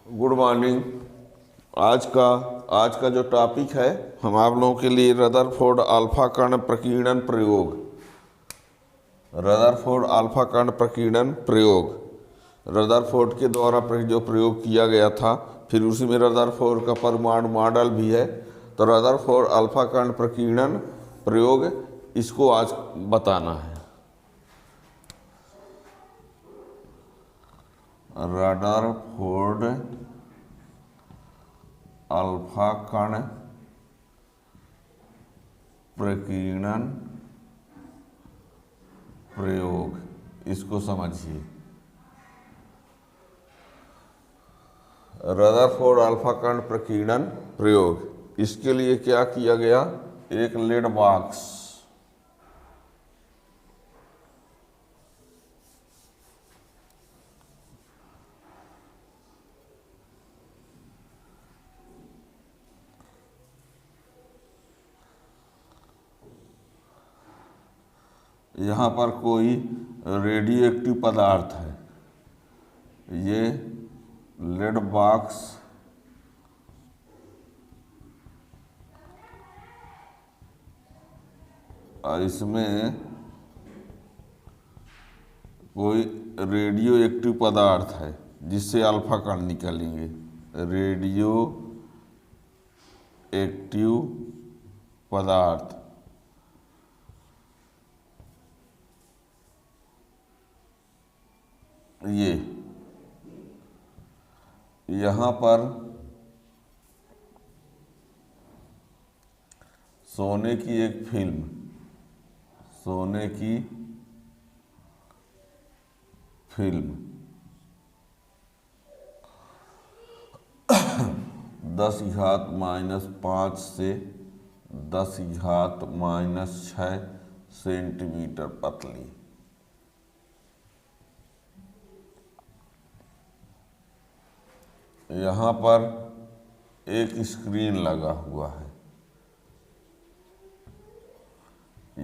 Good morning. आज का जो टॉपिक है हम आप लोगों के लिए रदरफोर्ड अल्फा कण प्रकीर्णन प्रयोग। रदरफोर्ड अल्फा कण प्रकीर्णन प्रयोग रदरफोर्ड के द्वारा जो प्रयोग किया गया था, फिर उसी में रदरफोर्ड का परमाणु मॉडल भी है। तो रदरफोर्ड अल्फा कण प्रकीर्णन प्रयोग, इसको आज बताना है। रदरफोर्ड अल्फा कण प्रकीर्णन प्रयोग, इसको समझिए। रदरफोर्ड अल्फा कण प्रकीर्णन प्रयोग, इसके लिए क्या किया गया, एक लेड बॉक्स, यहाँ पर कोई रेडियो एक्टिव पदार्थ है, ये लेड बॉक्स और इसमें कोई रेडियो एक्टिव पदार्थ है जिससे अल्फा कण निकलेंगे। रेडियो एक्टिव पदार्थ, ये यहाँ पर सोने की एक फिल्म, सोने की फिल्म 10⁻⁻5 से 10⁻⁻6 सेंटीमीटर पतली। यहाँ पर एक स्क्रीन लगा हुआ है,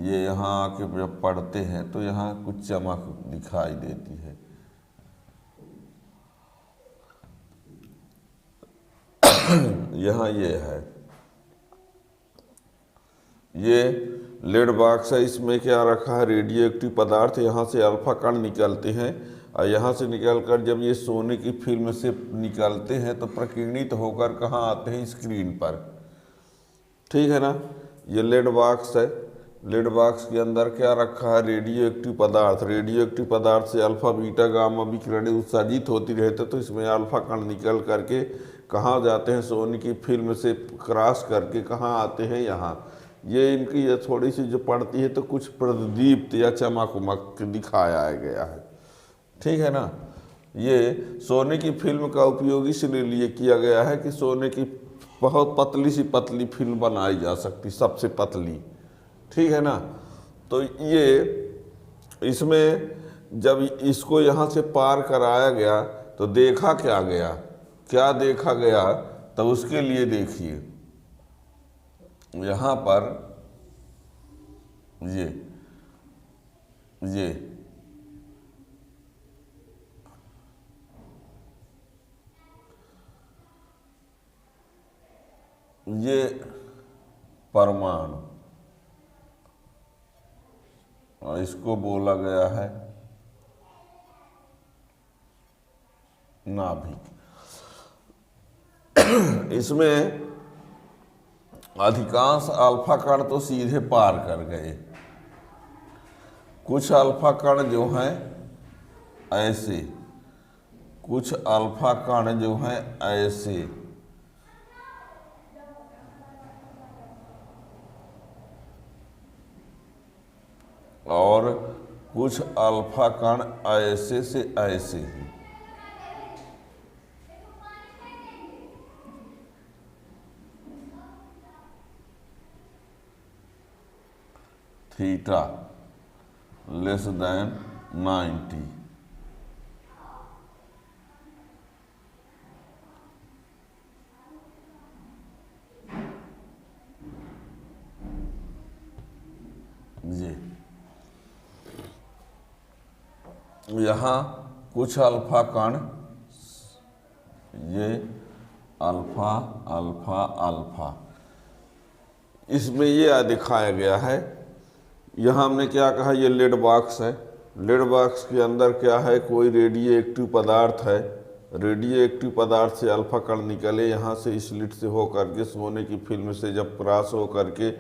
ये यहाँ आके जब पढ़ते हैं तो यहाँ कुछ चमक दिखाई देती है। यहाँ ये है, ये लेड बॉक्स है, इसमें क्या रखा है, रेडियो एक्टिव पदार्थ। यहाँ से अल्फा कण निकलते हैं और यहाँ से निकलकर जब ये सोने की फिल्म से निकलते हैं तो प्रकीर्णित होकर कहाँ आते हैं, स्क्रीन पर। ठीक है ना। ये लेड बॉक्स है, लेड बॉक्स के अंदर क्या रखा है, रेडियो एक्टिव पदार्थ। रेडियो एक्टिव पदार्थ से अल्फा बीटा गामा विकिरण उत्सर्जित होती रहते, तो इसमें अल्फा कण निकल करके कहाँ जाते हैं, सोने की फिल्म से क्रॉस करके कहाँ आते हैं, यहाँ। ये इनकी ये थोड़ी सी जो पड़ती है तो कुछ प्रदीप्त या चमक उमक दिखाया गया है। ठीक है ना। ये सोने की फिल्म का उपयोग इसलिए किया गया है कि सोने की बहुत पतली सी पतली फिल्म बनाई जा सकती, सबसे पतली। ठीक है ना। तो ये इसमें जब इसको यहाँ से पार कराया गया तो देखा क्या गया, क्या देखा गया, तो उसके लिए देखिए यहाँ पर ये परमाणु, और इसको बोला गया है नाभिक। इसमें अधिकांश अल्फा कण तो सीधे पार कर गए, कुछ अल्फा कण जो हैं ऐसे, कुछ अल्फा कण जो हैं ऐसे, और कुछ अल्फा कण ऐसे से ऐसे ही। थीटा लेस देन 90, जी। यहाँ कुछ अल्फा कण ये अल्फा अल्फा अल्फा, इसमें ये दिखाया गया है। यहाँ हमने क्या कहा, ये लेड बॉक्स है। लेड बॉक्स के अंदर क्या है, कोई रेडियो एक्टिव पदार्थ है। रेडियो एक्टिव पदार्थ से अल्फा कण निकले, यहाँ से स्लिट से होकर के सोने की फिल्म से जब क्रॉस होकर के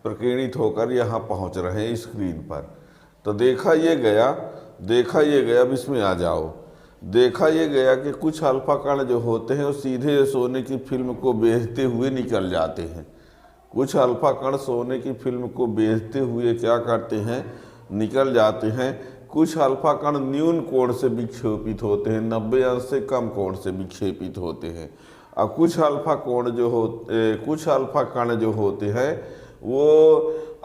प्रकीर्णित होकर यहाँ पहुँच रहे हैं स्क्रीन पर। तो देखा ये गया, अब इसमें आ जाओ। देखा ये गया कि कुछ अल्फा कण जो होते हैं वो सीधे सोने की फिल्म को बेचते हुए निकल जाते हैं। कुछ अल्फा कण सोने की फिल्म को बेचते हुए क्या करते हैं, निकल जाते हैं। कुछ अल्फा कण न्यून कोण से विक्षेपित होते हैं, 90 अंश से कम कोण से विक्षेपित होते हैं। और कुछ अल्फा कण जो होते हैं वो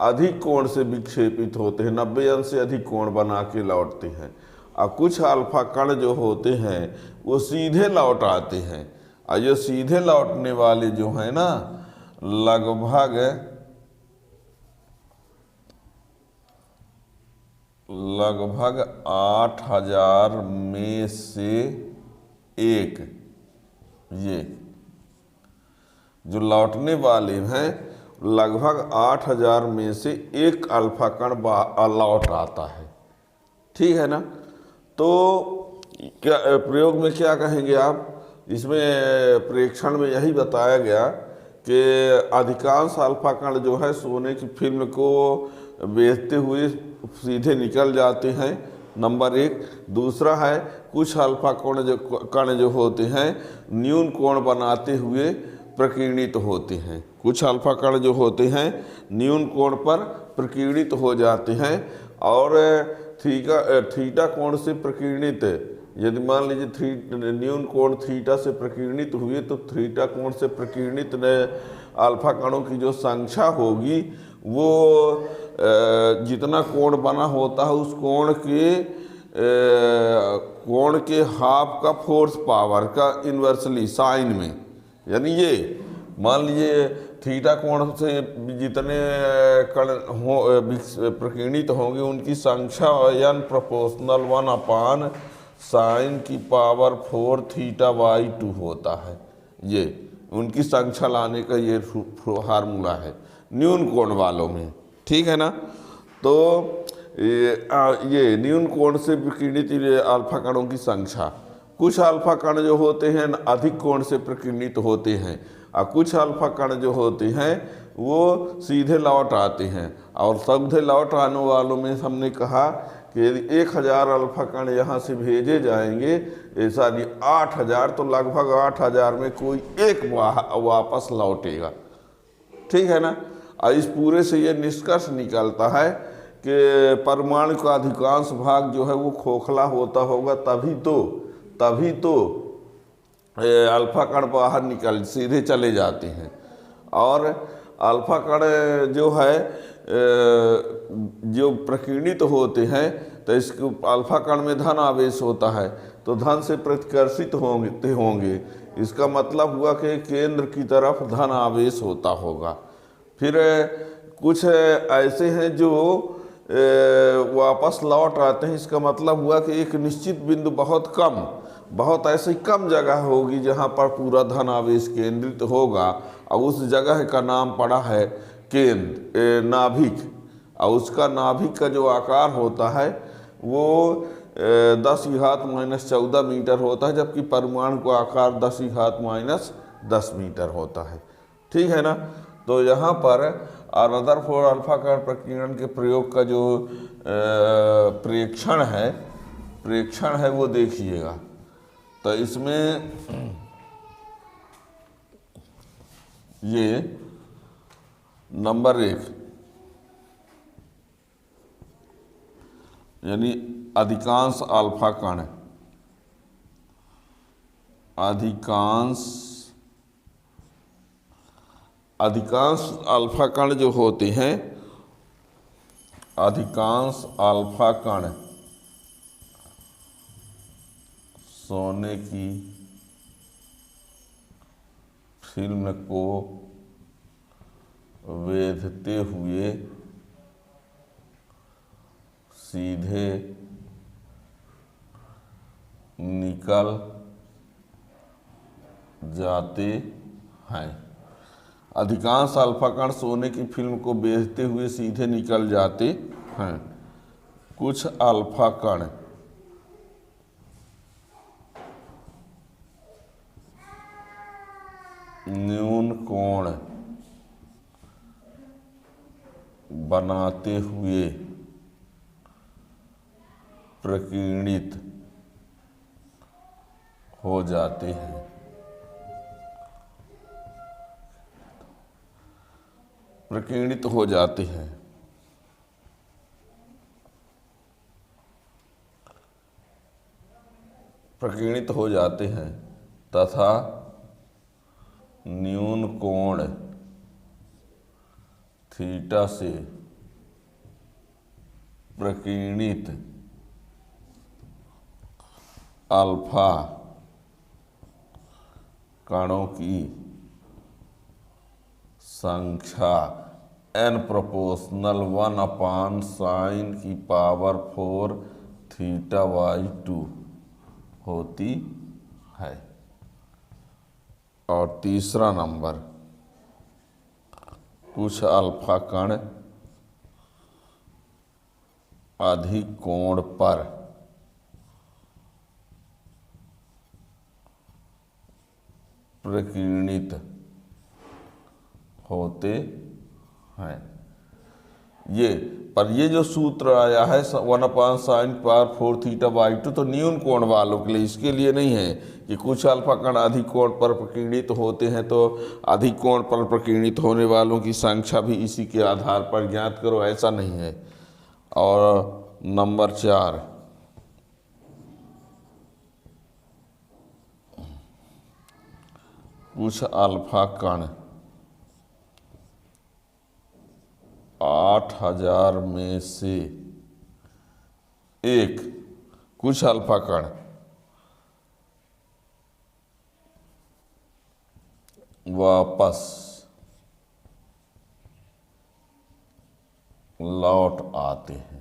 अधिक कोण से विक्षेपित होते हैं, 90 अंश से अधिक कोण बना के लौटते हैं। और कुछ अल्फा कण जो होते हैं वो सीधे लौट आते हैं। और जो सीधे लौटने वाले जो हैं ना, लगभग 8000 में से एक, ये जो लौटने वाले हैं लगभग 8000 में से एक अल्फा कण लौट आता है। ठीक है ना। तो क्या प्रयोग में क्या कहेंगे आप, इसमें प्रेक्षण में यही बताया गया कि अधिकांश अल्फा कण जो है सोने की फिल्म को बेचते हुए सीधे निकल जाते हैं, नंबर एक। दूसरा है कुछ अल्फा कण जो होते हैं न्यून कोण बनाते हुए प्रकीर्णित होते हैं। कुछ अल्फा कण जो होते हैं न्यून कोण पर प्रकीर्णित हो जाते हैं। और थीटा कोण से प्रकीर्णित, यदि मान लीजिए न्यून कोण थीटा से प्रकीर्णित हुए तो थीटा कोण से प्रकीर्णित अल्फा कणों की जो संख्या होगी वो जितना कोण बना होता है उस कोण के हाफ का फोर्स पावर का इन्वर्सली साइन में। यानी ये मान लीजिए थीटा कोण से जितने कण हो प्रकीर्णित होंगे उनकी संख्या n प्रोपोर्शनल 1 साइन की पावर 4 θ/2 होता है। ये उनकी संख्या लाने का ये फार्मूला है न्यून कोण वालों में। ठीक है ना। तो ये न्यून कोण से प्रकीर्णित अल्फा कणों की संख्या, कुछ अल्फा कण जो होते हैं अधिक कोण से प्रकीर्णित होते हैं और कुछ अल्फा कण जो होते हैं वो सीधे लौट आते हैं। और सीधे लौट आने वालों में हमने कहा कि यदि 1000 अल्फा कण यहाँ से भेजे जाएंगे, ऐसा नहीं 8000, तो लगभग 8000 में कोई एक वापस लौटेगा। ठीक है ना। और इस पूरे से ये निष्कर्ष निकलता है कि परमाणु का अधिकांश भाग जो है वो खोखला होता होगा, तभी तो अल्फा कण बाहर निकल सीधे चले जाते हैं। और अल्फा कण जो है जो प्रकीर्णित होते हैं तो इसको अल्फा कण में धन आवेश होता है तो धन से प्रतिकर्षित होंगे। इसका मतलब हुआ कि केंद्र की तरफ धन आवेश होता होगा। फिर कुछ ऐसे हैं जो वापस लौट आते हैं। इसका मतलब हुआ कि एक निश्चित बिंदु बहुत ऐसी कम जगह होगी जहाँ पर पूरा धन आवेश केंद्रित होगा और उस जगह का नाम पड़ा है नाभिक। और उसका नाभिक का जो आकार होता है वो 10⁻⁻14 मीटर होता है, जबकि परमाणु का आकार 10⁻−10 मीटर होता है। ठीक है ना। तो यहाँ पर रदरफोर्ड अल्फा कण प्रकीर्णन के प्रयोग का जो प्रेक्षण है वो देखिएगा। तो इसमें ये नंबर 1 यानी अधिकांश अल्फा कण अधिकांश अल्फा कण जो होते हैं, अधिकांश अल्फा कण सोने की फिल्म को वेधते हुए सीधे निकल जाते हैं। अधिकांश अल्फा कण सोने की फिल्म को बेचते हुए सीधे निकल जाते हैं। कुछ अल्फा कण न्यून कोण बनाते हुए प्रकीर्णित हो जाते हैं। प्रकीर्णित हो जाते हैं। प्रकीर्णित हो जाते हैं तथा न्यून कोण थीटा से प्रकीर्णित अल्फा कणों की संख्या n प्रोपोर्शनल 1/sin⁴ θ/2 होती है। और तीसरा नंबर, कुछ अल्फा कण अधिक कोण पर प्रकीर्णित होते हैं। ये जो सूत्र आया है 1/sin⁴ θ/2 तो न्यून कोण वालों के लिए, इसके लिए नहीं है कि कुछ अल्फा कण अधिक कोण पर प्रकीर्णित होते हैं तो अधिक कोण पर प्रकीर्णित होने वालों की संख्या भी इसी के आधार पर ज्ञात करो, ऐसा नहीं है। और नंबर 4, कुछ अल्फा कण 8000 में से एक, कुछ अल्फा कण वापस लौट आते हैं।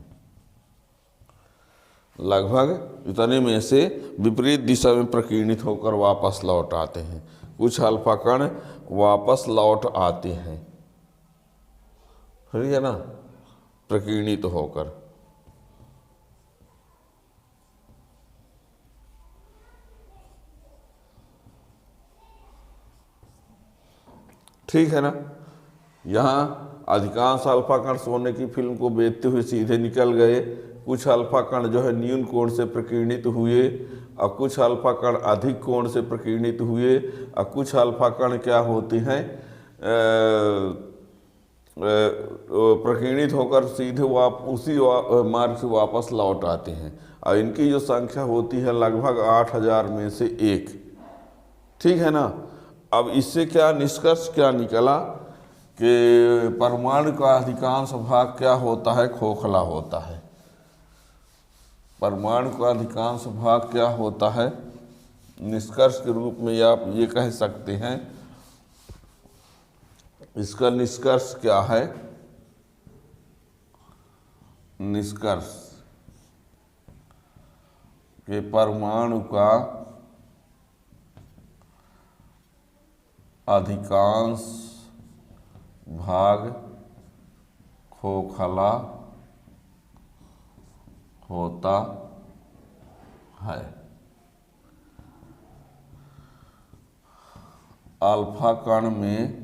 लगभग इतने में से विपरीत दिशा में प्रकीर्णित होकर वापस लौट आते हैं। कुछ अल्फा कण वापस लौट आते हैं, ठीक है ना, प्रकीर्णित होकर। ठीक है ना। यहाँ अधिकांश अल्फा कण सोने की फिल्म को बेचते हुए सीधे निकल गए। कुछ अल्फा कण जो है न्यून कोण से प्रकीर्णित हुए और कुछ अल्फा कण अधिक कोण से प्रकीर्णित हुए और कुछ अल्फा कण क्या होते हैं, प्रकीर्णित होकर सीधे उसी मार्ग से वापस लौट आते हैं। और इनकी जो संख्या होती है लगभग 8000 में से एक, ठीक है ना। अब इससे क्या निष्कर्ष क्या निकला कि परमाणु का अधिकांश भाग क्या होता है, खोखला होता है। परमाणु का अधिकांश भाग क्या होता है, निष्कर्ष के रूप में आप ये कह सकते हैं। इसका निष्कर्ष क्या है, निष्कर्ष कि परमाणु का अधिकांश भाग खोखला होता है। अल्फा कण में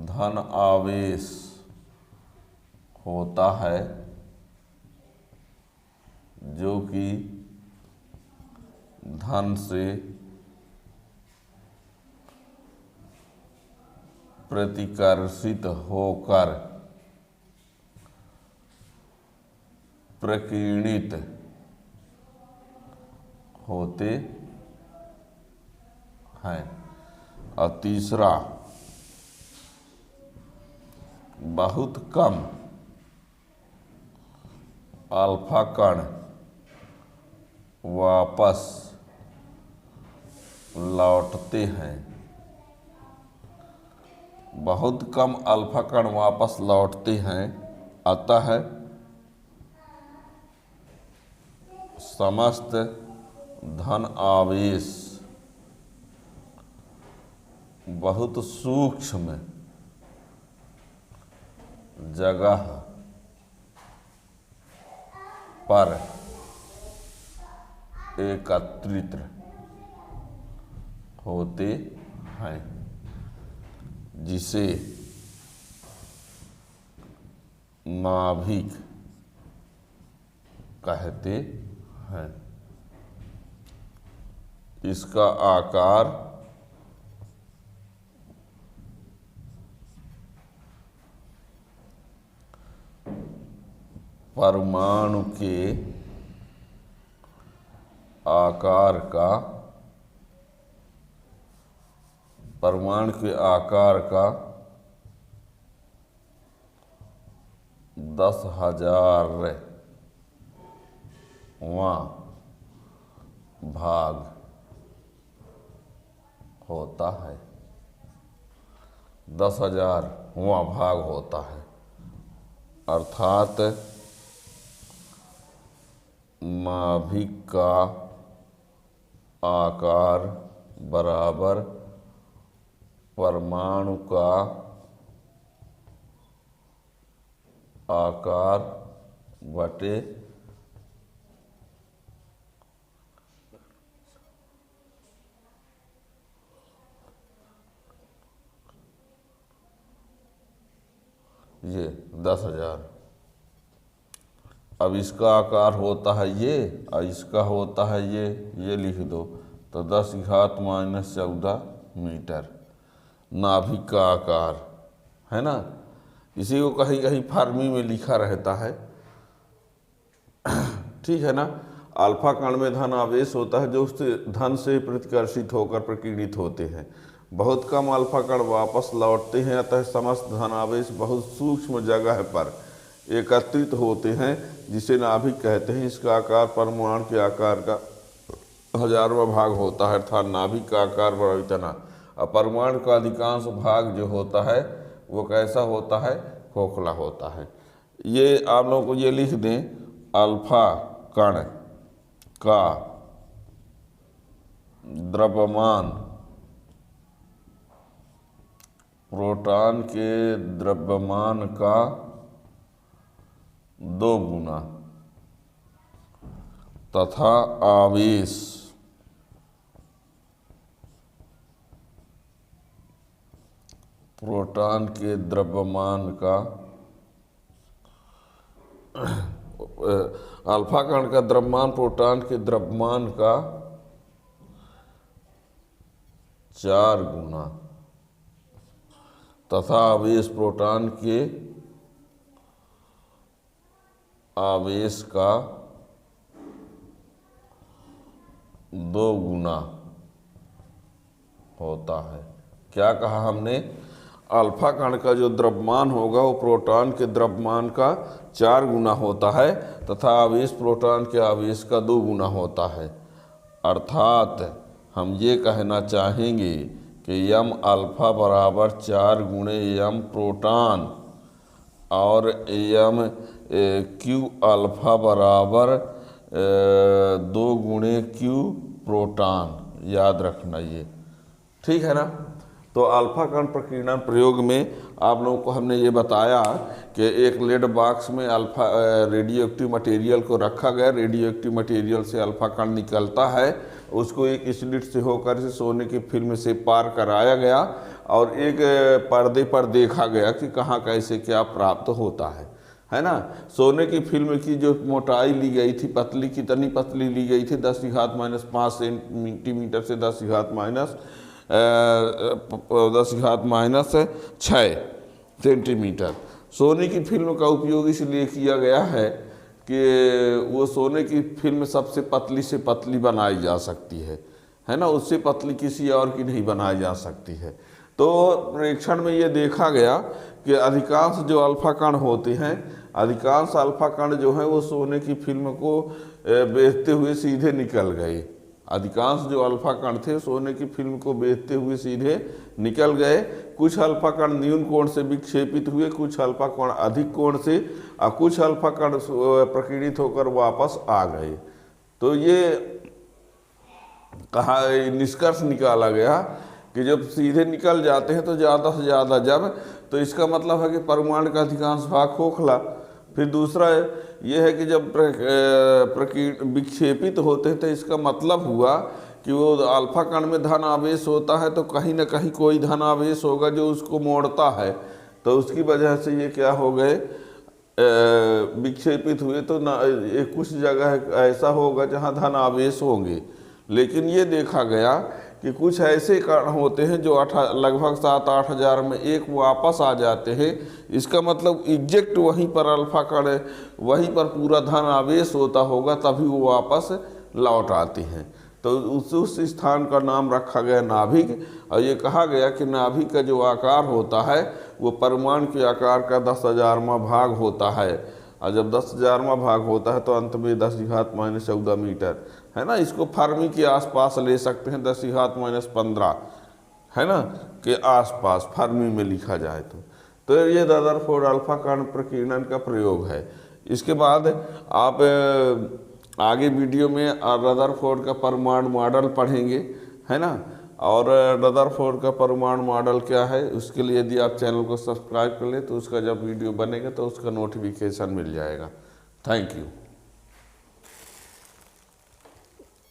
धन आवेश होता है जो कि धन से प्रतिकर्षित होकर प्रकीर्णित होते हैं। और तीसरा, बहुत कम अल्फा कण वापस लौटते हैं। बहुत कम अल्फा कण वापस लौटते हैं, अतः समस्त धन आवेश बहुत सूक्ष्म जगह पर एकत्रित होते हैं, जिसे नाभिक कहते हैं। इसका आकार परमाणु के आकार का 10,000वां भाग होता है। 10,000वां भाग होता है, अर्थात नाभिक का आकार बराबर परमाणु का आकार बटे ये 10,000। अब इसका आकार होता है ये और इसका होता है ये लिख दो तो 10⁻⁻14 मीटर नाभिक का आकार है ना। इसी को कहीं कहीं फार्मी में लिखा रहता है, ठीक है ना। अल्फा कण में धन आवेश होता है जो उससे धन से प्रतिकर्षित होकर प्रकीर्णित होते हैं। बहुत कम अल्फा कण वापस लौटते हैं, अतः समस्त धन आवेश बहुत सूक्ष्म जगह पर एकत्रित होते हैं, जिसे नाभिक कहते हैं। इसका आकार परमाणु के आकार का 1000वां भाग होता है, अर्थात नाभिक का आकार बड़ा इतना। और परमाणु का अधिकांश भाग जो होता है वो कैसा होता है, खोखला होता है। ये आप लोगों को ये लिख दें, अल्फा कण का द्रव्यमान प्रोटॉन के द्रव्यमान का 2 गुना तथा आवेश प्रोटॉन के द्रव्यमान का अल्फा कण का द्रव्यमान प्रोटॉन के द्रव्यमान का 4 गुना तथा आवेश प्रोटॉन के आवेश का 2 गुना होता है। क्या कहा हमने, अल्फा कण का जो द्रव्यमान होगा वो प्रोटॉन के द्रव्यमान का 4 गुना होता है तथा आवेश प्रोटॉन के आवेश का 2 गुना होता है। अर्थात हम ये कहना चाहेंगे कि यम अल्फा बराबर 4 गुणे यम प्रोटॉन और यम क्यू अल्फा बराबर 2 गुणे क्यू प्रोटॉन। याद रखना ये, ठीक है ना। तो अल्फा कण प्रकीर्णन प्रयोग में आप लोगों को हमने ये बताया कि एक लेड बॉक्स में अल्फा रेडियोएक्टिव मटेरियल को रखा गया। रेडियोएक्टिव मटेरियल से अल्फा कण निकलता है, उसको एक स्लिट से होकर से सोने की फिल्म से पार कराया गया और एक पर्दे पर देखा गया कि कहाँ कैसे क्या प्राप्त होता है ना। सोने की फिल्म की जो मोटाई ली गई थी, पतली कितनी पतली ली गई थी, 10⁻⁻5 सेंटीमीटर से 10⁻⁻6 सेंटीमीटर। सोने की फिल्म का उपयोग इसलिए किया गया है कि वो सोने की फिल्म सबसे पतली से पतली बनाई जा सकती है ना, उससे पतली किसी और की नहीं बनाई जा सकती है। तो परीक्षण में ये देखा गया कि अधिकांश जो अल्फा कण होते हैं, अधिकांश अल्फा कण जो हैं वो सोने की फिल्म को बेचते हुए सीधे निकल गए। अधिकांश जो अल्फा कण थे सोने की फिल्म को बेचते हुए सीधे निकल गए। कुछ अल्फा कण न्यून कोण से विक्षेपित हुए, कुछ अल्फा कण अधिक कोण से, और कुछ अल्फा कण प्रकीर्णित होकर वापस आ गए। तो ये कहा निष्कर्ष निकाला गया कि जब सीधे निकल जाते हैं तो ज़्यादा से ज़्यादा जब, तो इसका मतलब है कि परमाणु का अधिकांश भाग खोखला। फिर दूसरा ये है कि जब विक्षेपित होते हैं तो इसका मतलब हुआ कि वो अल्फा कण में धन आवेश होता है तो कहीं ना कहीं कोई धन आवेश होगा जो उसको मोड़ता है, तो उसकी वजह से ये क्या हो गए, विक्षेपित हुए। तो ना कुछ जगह ऐसा होगा जहाँ धन आवेश होंगे, लेकिन ये देखा गया कि कुछ ऐसे कण होते हैं जो लगभग 7-8 हज़ार में एक वापस आ जाते हैं। इसका मतलब एग्जैक्ट वहीं पर अल्फा कण वहीं पर पूरा धन आवेश होता होगा तभी वो वापस लौट आते हैं। तो उस स्थान का नाम रखा गया नाभिक। और ये कहा गया कि नाभिक का जो आकार होता है वो परमाणु के आकार का 10,000वां भाग होता है। और जब 10,000वां भाग होता है तो अंत में 10⁻⁻14 मीटर है ना। इसको फर्मी के आसपास ले सकते हैं, 10⁻⁻15 है ना के आसपास फर्मी में लिखा जाए तो ये रदरफोर्ड अल्फा कण प्रकीर्णन का प्रयोग है। इसके बाद आप आगे वीडियो में रदरफोर्ड का परमाणु मॉडल पढ़ेंगे, है ना। और रदरफोर्ड का परमाणु मॉडल क्या है उसके लिए यदि आप चैनल को सब्सक्राइब कर ले तो उसका जब वीडियो बनेगा तो उसका नोटिफिकेशन मिल जाएगा। Thank you.